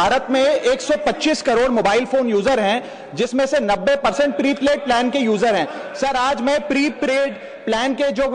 भारत में 125 crore mobile phone user हैं, जिसमें से 90% प्रीपेड प्लान के यूजर हैं। सर, आज मैं प्रीपेड प्लान के जो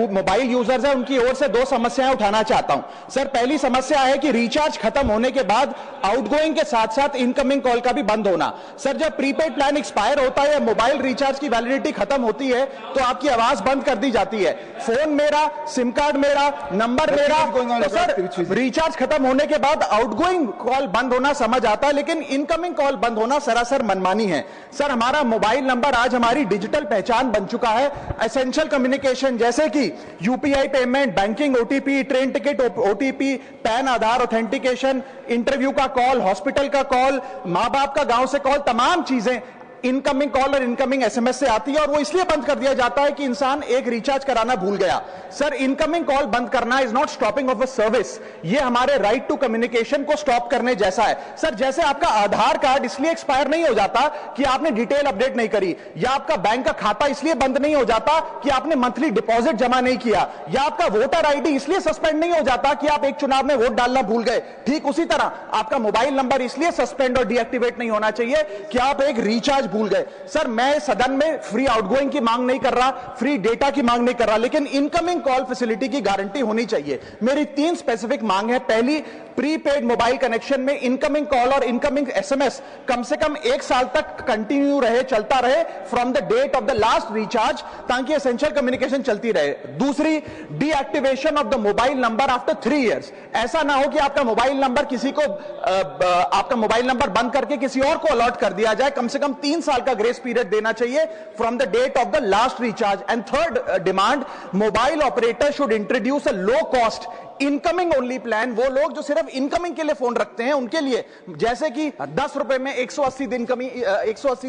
मोबाइल यूजर्स हैं उनकी ओर से दो समस्याएं उठाना चाहता हूं। सर, पहली समस्या है कि रिचार्ज खत्म होने के बाद आउटगोइंग के साथ साथ इनकमिंग कॉल का भी बंद होना। सर, जब प्रीपेड प्लान एक्सपायर होता है या मोबाइल रिचार्ज की वैलिडिटी खत्म होती है तो आपकी आवाज बंद कर दी जाती है। फोन मेरा, सिम कार्ड मेरा, नंबर मेरा, तो सर रिचार्ज खत्म होने के बाद आउटगोइंग कॉल बंद होना समझ आता है, लेकिन इनकमिंग कॉल बंद होना सरासर मनमानी है। सर, हमारा मोबाइल नंबर आज हमारी डिजिटल पहचान बन चुका है। एसेंशियल कम्युनिकेशन जैसे कि UPI payment, banking, OTP, train ticket OTP, PAN Aadhaar authentication, interview का कॉल, हॉस्पिटल का कॉल, मां बाप का गांव से कॉल, तमाम चीजें इनकमिंग कॉल और इनकमिंग एसएमएस से आती है और वो इसलिए बंद कर दिया जाता है कि इंसान एक रिचार्ज कराना भूल गया। सर, इनकमिंग कॉल बंद करना is not stopping of a service, ये हमारे राइट टू कम्युनिकेशन को स्टॉप करने जैसा है। सर, जैसे आपका आधार कार्ड इसलिए एक्सपायर नहीं हो जाता कि आपने डिटेल अपडेट नहीं करी, या आपका बैंक का खाता इसलिए बंद नहीं हो जाता कि आपने मंथली डिपॉजिट जमा नहीं किया, या आपका वोटर आईडी इसलिए सस्पेंड नहीं हो जाता कि आप एक चुनाव में वोट डालना भूल गए। ठीक उसी तरह आपका मोबाइल नंबर इसलिए सस्पेंड और डीएक्टिवेट नहीं होना चाहिए कि आप एक रिचार्ज भूल गए। सर, मैं सदन में फ्री आउटगोइंग की मांग नहीं कर रहा, फ्री डेटा की मांग नहीं कर रहा, लेकिन इनकमिंग कॉल फैसिलिटी की गारंटी होनी चाहिए। मेरी 3 स्पेसिफिक मांग है। पहली, प्रीपेड मोबाइल कनेक्शन में इनकमिंग कॉल और इनकमिंग एसएमएस कम से कम 1 साल तक कंटिन्यू रहे, चलता रहे from the date of the last recharge, ताकि एसेंशियल कम्युनिकेशन चलती रहे। दूसरी, deactivation of the mobile number after 3 years. ऐसा ना हो कि आपका मोबाइल नंबर किसी को आपका मोबाइल नंबर बंद करके किसी और को अलॉट कर दिया जाए। कम से कम 3 साल का ग्रेस पीरियड देना चाहिए from the date of the last recharge. And third demand, mobile operator should introduce a low cost incoming only plan. वो लोग जो सिर्फ इनकमिंग के लिए फोन रखते हैं उनके लिए, जैसे कि 10 रुपए में 180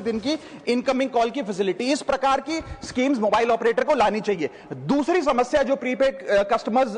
दिन की इनकमिंग कॉल की फैसिलिटी, इस प्रकार की स्कीम्स मोबाइल ऑपरेटर को लानी चाहिए। दूसरी समस्या जो प्रीपेड कस्टमर्स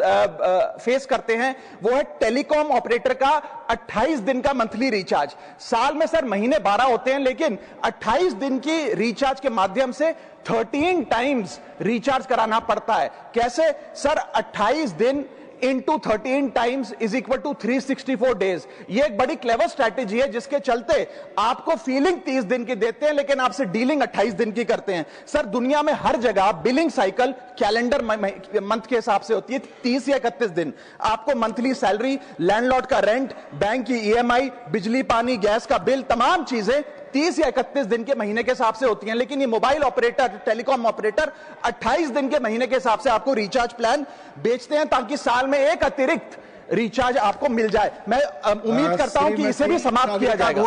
फेस करते हैं वो है टेलीकॉम ऑपरेटर का 28 दिन का मंथली रिचार्ज। साल में सर महीने 12 होते हैं, लेकिन 28 दिन की रिचार्ज के माध्यम से 13 टाइम्स रिचार्ज कराना पड़ता है। कैसे सर? 28 दिन into 13 times is equal to 364 days. ये एक बड़ी क्लेवर स्ट्रैटेजी है जिसके चलते आपको फीलिंग 30 दिन की देते हैं, लेकिन आपसे डीलिंग 28 दिन की करते हैं। सर, दुनिया में हर जगह बिलिंग साइकिल कैलेंडर मंथ के हिसाब से होती है, 30 या 31 दिन। आपको मंथली सैलरी, लैंडलॉर्ड का रेंट, बैंक की ईएमआई, बिजली पानी गैस का बिल, तमाम चीजें 30 या 31 दिन के महीने के हिसाब से होती हैं। लेकिन ये मोबाइल ऑपरेटर, टेलीकॉम ऑपरेटर 28 दिन के महीने के हिसाब से आपको रिचार्ज प्लान बेचते हैं, ताकि साल में एक अतिरिक्त रिचार्ज आपको मिल जाए। मैं उम्मीद करता हूं कि इसे भी समाप्त किया जाएगा।